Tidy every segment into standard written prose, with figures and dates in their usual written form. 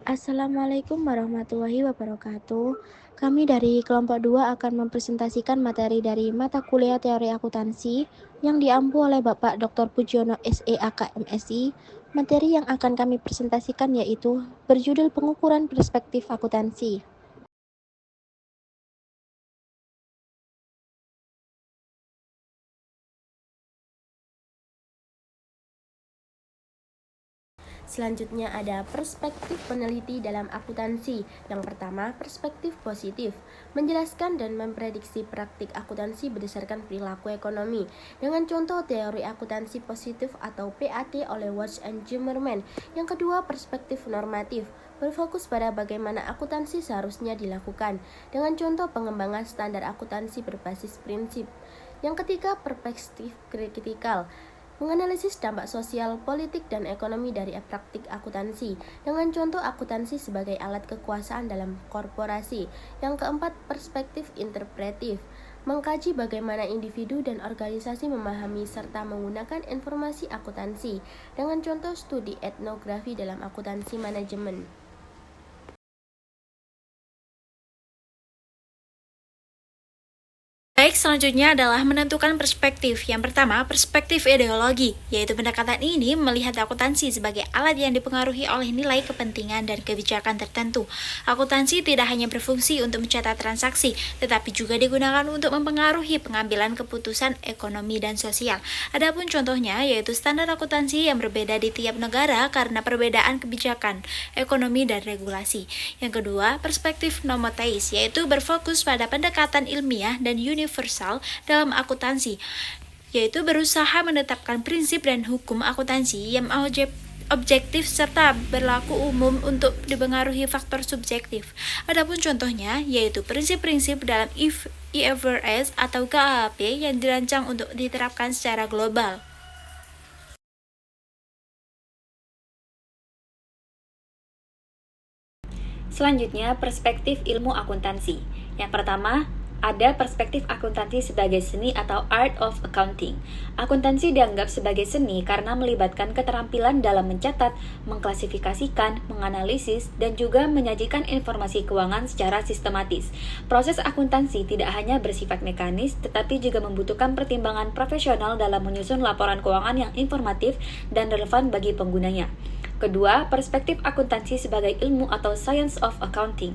Assalamualaikum warahmatullahi wabarakatuh. Kami dari kelompok 2 akan mempresentasikan materi dari mata kuliah teori akuntansi yang diampu oleh Bapak Dr. Pujono SEAK MSI. Materi yang akan kami presentasikan yaitu berjudul pengukuran perspektif akuntansi. Selanjutnya ada perspektif peneliti dalam akuntansi. Yang pertama, perspektif positif, menjelaskan dan memprediksi praktik akuntansi berdasarkan perilaku ekonomi dengan contoh teori akuntansi positif atau PAT oleh Watts and Zimmerman. Yang kedua, perspektif normatif, berfokus pada bagaimana akuntansi seharusnya dilakukan dengan contoh pengembangan standar akuntansi berbasis prinsip. Yang ketiga, perspektif kritikal, menganalisis dampak sosial, politik, dan ekonomi dari praktik akuntansi dengan contoh akuntansi sebagai alat kekuasaan dalam korporasi. Yang keempat, perspektif interpretif, mengkaji bagaimana individu dan organisasi memahami serta menggunakan informasi akuntansi dengan contoh studi etnografi dalam akuntansi manajemen. Baik, selanjutnya adalah menentukan perspektif. Yang pertama, perspektif ideologi, yaitu pendekatan ini melihat akuntansi sebagai alat yang dipengaruhi oleh nilai kepentingan dan kebijakan tertentu. Akuntansi tidak hanya berfungsi untuk mencatat transaksi, tetapi juga digunakan untuk mempengaruhi pengambilan keputusan ekonomi dan sosial. Adapun contohnya yaitu standar akuntansi yang berbeda di tiap negara karena perbedaan kebijakan, ekonomi, dan regulasi. Yang kedua, perspektif nomoteis, yaitu berfokus pada pendekatan ilmiah dan universal dalam akuntansi, yaitu berusaha menetapkan prinsip dan hukum akuntansi yang objektif serta berlaku umum untuk dipengaruhi faktor subjektif. Adapun contohnya yaitu prinsip-prinsip dalam IFRS atau GAAP yang dirancang untuk diterapkan secara global. Selanjutnya, perspektif ilmu akuntansi. Yang pertama, ada perspektif akuntansi sebagai seni atau art of accounting. Akuntansi dianggap sebagai seni karena melibatkan keterampilan dalam mencatat, mengklasifikasikan, menganalisis, dan juga menyajikan informasi keuangan secara sistematis. Proses akuntansi tidak hanya bersifat mekanis, tetapi juga membutuhkan pertimbangan profesional dalam menyusun laporan keuangan yang informatif dan relevan bagi penggunanya. Kedua, perspektif akuntansi sebagai ilmu atau science of accounting.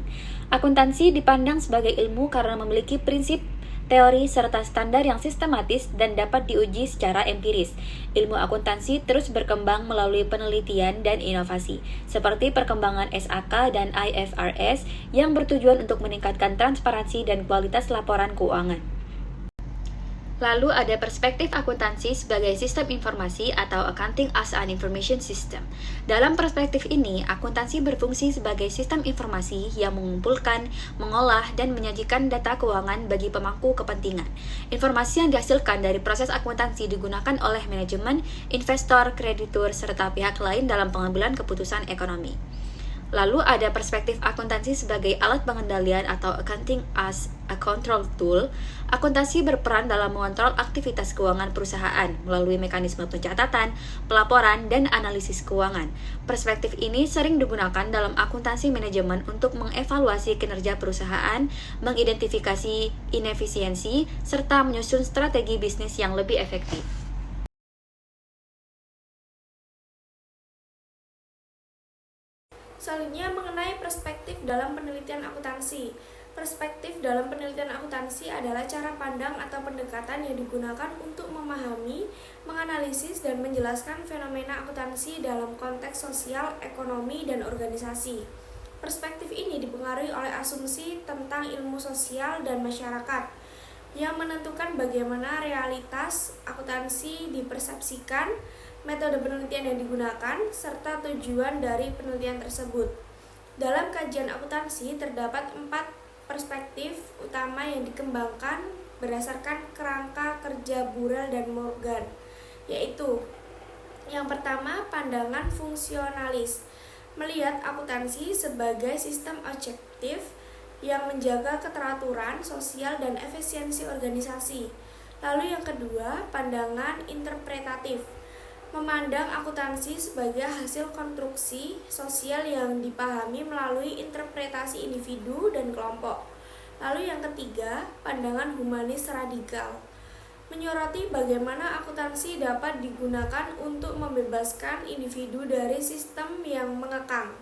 Akuntansi dipandang sebagai ilmu karena memiliki prinsip, teori, serta standar yang sistematis dan dapat diuji secara empiris. Ilmu akuntansi terus berkembang melalui penelitian dan inovasi, seperti perkembangan SAK dan IFRS yang bertujuan untuk meningkatkan transparansi dan kualitas laporan keuangan. Lalu ada perspektif akuntansi sebagai sistem informasi atau accounting as an information system. Dalam perspektif ini, akuntansi berfungsi sebagai sistem informasi yang mengumpulkan, mengolah, dan menyajikan data keuangan bagi pemangku kepentingan. Informasi yang dihasilkan dari proses akuntansi digunakan oleh manajemen, investor, kreditur, serta pihak lain dalam pengambilan keputusan ekonomi. Lalu ada perspektif akuntansi sebagai alat pengendalian atau accounting as a control tool. Akuntansi berperan dalam mengontrol aktivitas keuangan perusahaan melalui mekanisme pencatatan, pelaporan, dan analisis keuangan. Perspektif ini sering digunakan dalam akuntansi manajemen untuk mengevaluasi kinerja perusahaan, mengidentifikasi inefisiensi, serta menyusun strategi bisnis yang lebih efektif. Selanjutnya mengenai perspektif dalam penelitian akuntansi. Perspektif dalam penelitian akuntansi adalah cara pandang atau pendekatan yang digunakan untuk memahami, menganalisis, dan menjelaskan fenomena akuntansi dalam konteks sosial, ekonomi, dan organisasi. Perspektif ini dipengaruhi oleh asumsi tentang ilmu sosial dan masyarakat yang menentukan bagaimana realitas akuntansi dipersepsikan, metode penelitian yang digunakan, serta tujuan dari penelitian tersebut. Dalam kajian akuntansi terdapat 4 perspektif utama yang dikembangkan berdasarkan kerangka kerja Burrell dan Morgan, yaitu yang pertama, pandangan fungsionalis, melihat akuntansi sebagai sistem objektif yang menjaga keteraturan sosial dan efisiensi organisasi. Lalu yang kedua, pandangan interpretatif, memandang akuntansi sebagai hasil konstruksi sosial yang dipahami melalui interpretasi individu dan kelompok. Lalu yang ketiga, pandangan humanis radikal, menyoroti bagaimana akuntansi dapat digunakan untuk membebaskan individu dari sistem yang mengekang.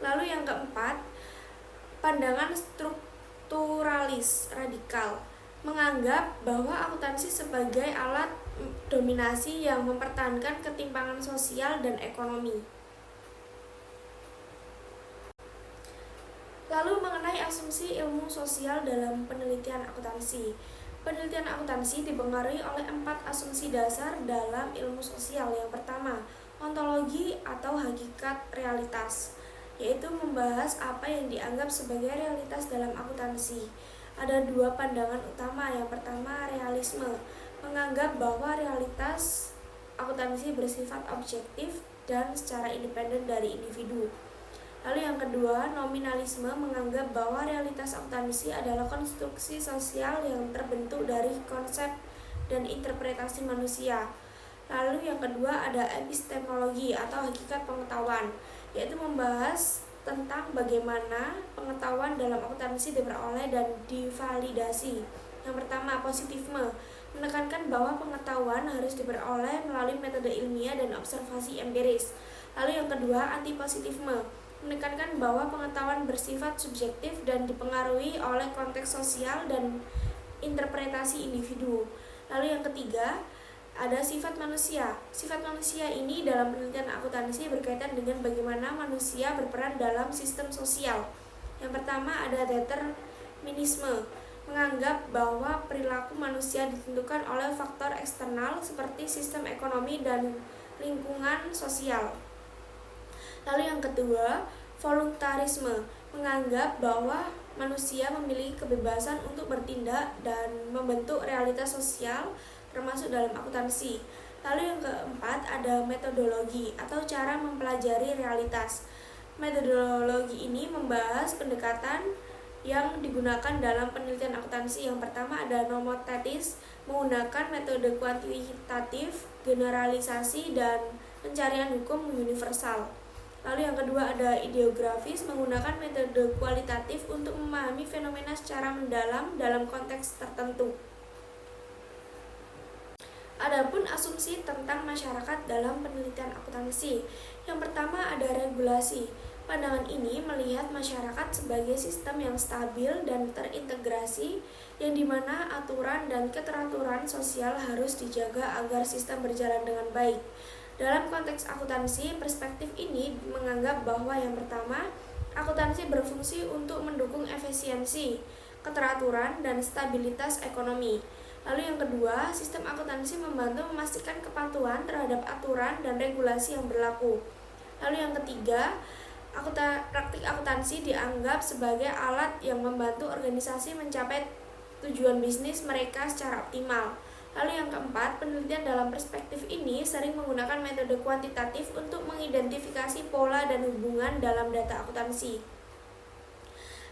Lalu yang keempat, pandangan strukturalis radikal, menganggap bahwa akuntansi sebagai alat dominasi yang mempertahankan ketimpangan sosial dan ekonomi. Lalu mengenai asumsi ilmu sosial dalam penelitian akuntansi. Penelitian akuntansi dipengaruhi oleh 4 asumsi dasar dalam ilmu sosial. Yang pertama, ontologi atau hakikat realitas, yaitu membahas apa yang dianggap sebagai realitas dalam akuntansi. Ada 2 pandangan utama. Yang pertama, realisme, menganggap bahwa realitas akuntansi bersifat objektif dan secara independen dari individu. Lalu yang kedua, nominalisme, menganggap bahwa realitas akuntansi adalah konstruksi sosial yang terbentuk dari konsep dan interpretasi manusia. Lalu yang kedua ada epistemologi atau hakikat pengetahuan, yaitu membahas tentang bagaimana pengetahuan dalam akuntansi diperoleh dan divalidasi. Yang pertama, positifme, menekankan bahwa pengetahuan harus diperoleh melalui metode ilmiah dan observasi empiris. Lalu yang kedua, antipositifme, menekankan bahwa pengetahuan bersifat subjektif dan dipengaruhi oleh konteks sosial dan interpretasi individu. Lalu yang ketiga, ada sifat manusia. Sifat manusia ini dalam penelitian akuntansi berkaitan dengan bagaimana manusia berperan dalam sistem sosial. Yang pertama ada determinisme, menganggap bahwa perilaku manusia ditentukan oleh faktor eksternal seperti sistem ekonomi dan lingkungan sosial. Lalu yang kedua, voluntarisme, menganggap bahwa manusia memiliki kebebasan untuk bertindak dan membentuk realitas sosial termasuk dalam akuntansi. Lalu yang keempat ada metodologi atau cara mempelajari realitas. Metodologi ini membahas pendekatan yang digunakan dalam penelitian akuntansi. Yang pertama ada nomotetis, menggunakan metode kuantitatif, generalisasi, dan pencarian hukum universal. Lalu yang kedua ada ideografis, menggunakan metode kualitatif untuk memahami fenomena secara mendalam dalam konteks tertentu. Adapun asumsi tentang masyarakat dalam penelitian akuntansi. Yang pertama ada regulasi. Pandangan ini melihat masyarakat sebagai sistem yang stabil dan terintegrasi, yang dimana aturan dan keteraturan sosial harus dijaga agar sistem berjalan dengan baik. Dalam konteks akuntansi, perspektif ini menganggap bahwa yang pertama, akuntansi berfungsi untuk mendukung efisiensi, keteraturan, dan stabilitas ekonomi. Lalu yang kedua, sistem akuntansi membantu memastikan kepatuhan terhadap aturan dan regulasi yang berlaku. Lalu yang ketiga, praktik akuntansi dianggap sebagai alat yang membantu organisasi mencapai tujuan bisnis mereka secara optimal. Lalu yang keempat, penelitian dalam perspektif ini sering menggunakan metode kuantitatif untuk mengidentifikasi pola dan hubungan dalam data akuntansi.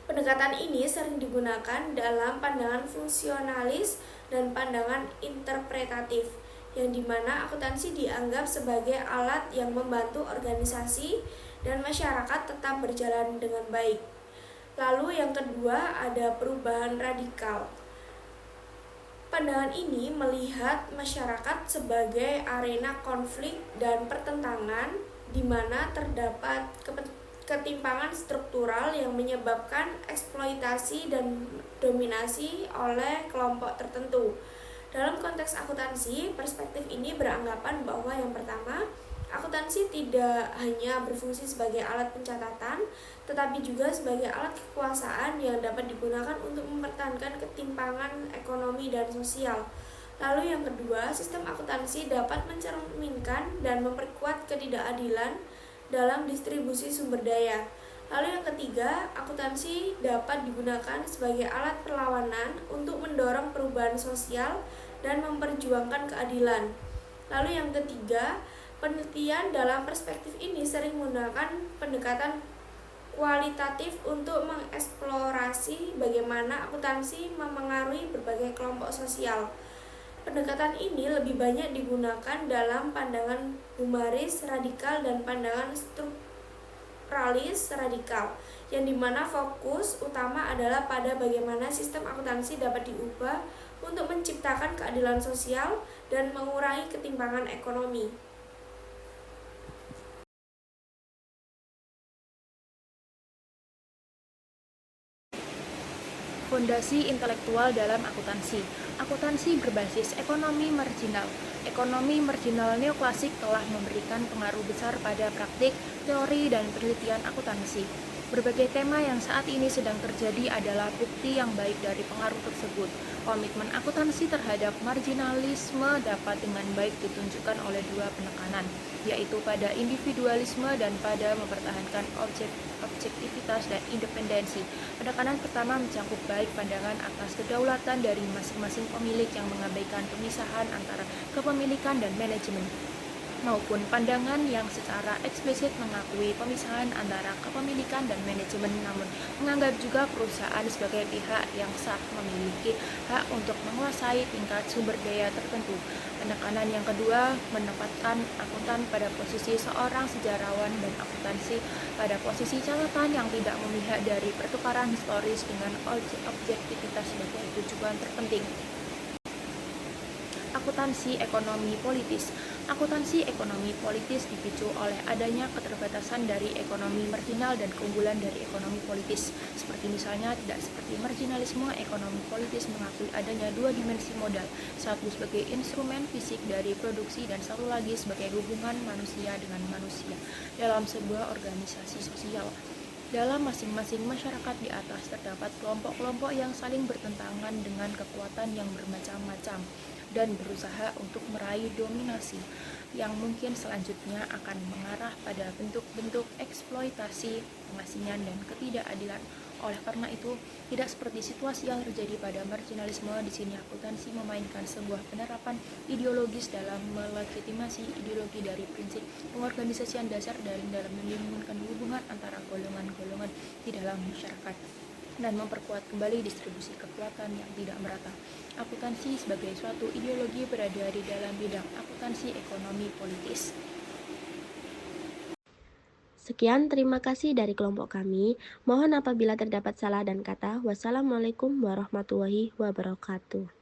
Pendekatan ini sering digunakan dalam pandangan fungsionalis dan pandangan interpretatif, yang dimana akuntansi dianggap sebagai alat yang membantu organisasi dan masyarakat tetap berjalan dengan baik. Lalu yang kedua ada perubahan radikal. Pandangan ini melihat masyarakat sebagai arena konflik dan pertentangan di mana terdapat ketimpangan struktural yang menyebabkan eksploitasi dan dominasi oleh kelompok tertentu. Dalam konteks akuntansi, perspektif ini beranggapan bahwa yang pertama, akuntansi tidak hanya berfungsi sebagai alat pencatatan, tetapi juga sebagai alat kekuasaan yang dapat digunakan untuk mempertahankan ketimpangan ekonomi dan sosial. Lalu yang kedua, sistem akuntansi dapat mencerminkan dan memperkuat ketidakadilan dalam distribusi sumber daya. Lalu yang ketiga, akuntansi dapat digunakan sebagai alat perlawanan untuk mendorong perubahan sosial dan memperjuangkan keadilan. Lalu yang ketiga, penelitian dalam perspektif ini sering menggunakan pendekatan kualitatif untuk mengeksplorasi bagaimana akuntansi memengaruhi berbagai kelompok sosial. Pendekatan ini lebih banyak digunakan dalam pandangan humanis radikal dan pandangan strukturalis radikal, yang dimana fokus utama adalah pada bagaimana sistem akuntansi dapat diubah untuk menciptakan keadilan sosial dan mengurangi ketimpangan ekonomi. Fondasi intelektual dalam akuntansi. Akuntansi berbasis ekonomi marginal. Ekonomi marginal neoklasik telah memberikan pengaruh besar pada praktik, teori, dan penelitian akuntansi. Berbagai tema yang saat ini sedang terjadi adalah bukti yang baik dari pengaruh tersebut. Komitmen akuntansi terhadap marginalisme dapat dengan baik ditunjukkan oleh dua penekanan, yaitu pada individualisme dan pada mempertahankan objektivitas dan independensi. Penekanan pertama mencakup baik pandangan atas kedaulatan dari masing-masing pemilik yang mengabaikan pemisahan antara kepemilikan dan manajemen, maupun pandangan yang secara eksplisit mengakui pemisahan antara kepemilikan dan manajemen namun menganggap juga perusahaan sebagai pihak yang sah memiliki hak untuk menguasai tingkat sumber daya tertentu. Penekanan yang kedua menempatkan akuntan pada posisi seorang sejarawan dan akuntansi pada posisi catatan yang tidak memihak dari pertukaran historis dengan objektivitas sebagai tujuan terpenting. Akuntansi ekonomi politis. Akuntansi ekonomi politis dipicu oleh adanya keterbatasan dari ekonomi marginal dan keunggulan dari ekonomi politis. Seperti misalnya, tidak seperti marginalisme, ekonomi politis mengakui adanya dua dimensi modal, satu sebagai instrumen fisik dari produksi dan satu lagi sebagai hubungan manusia dengan manusia dalam sebuah organisasi sosial. Dalam masing-masing masyarakat di atas terdapat kelompok-kelompok yang saling bertentangan dengan kekuatan yang bermacam-macam dan berusaha untuk meraih dominasi yang mungkin selanjutnya akan mengarah pada bentuk-bentuk eksploitasi, pengasingan, dan ketidakadilan. Oleh karena itu, tidak seperti situasi yang terjadi pada marginalisme, di sini akuntansi memainkan sebuah penerapan ideologis dalam melegitimasi ideologi dari prinsip pengorganisasian dasar dalam melingkungan hubungan antara golongan-golongan di dalam masyarakat dan memperkuat kembali distribusi kekuatan yang tidak merata. Akuntansi sebagai suatu ideologi berada di dalam bidang akuntansi ekonomi politis. Sekian, terima kasih dari kelompok kami. Mohon apabila terdapat salah dan kata. Wassalamualaikum warahmatullahi wabarakatuh.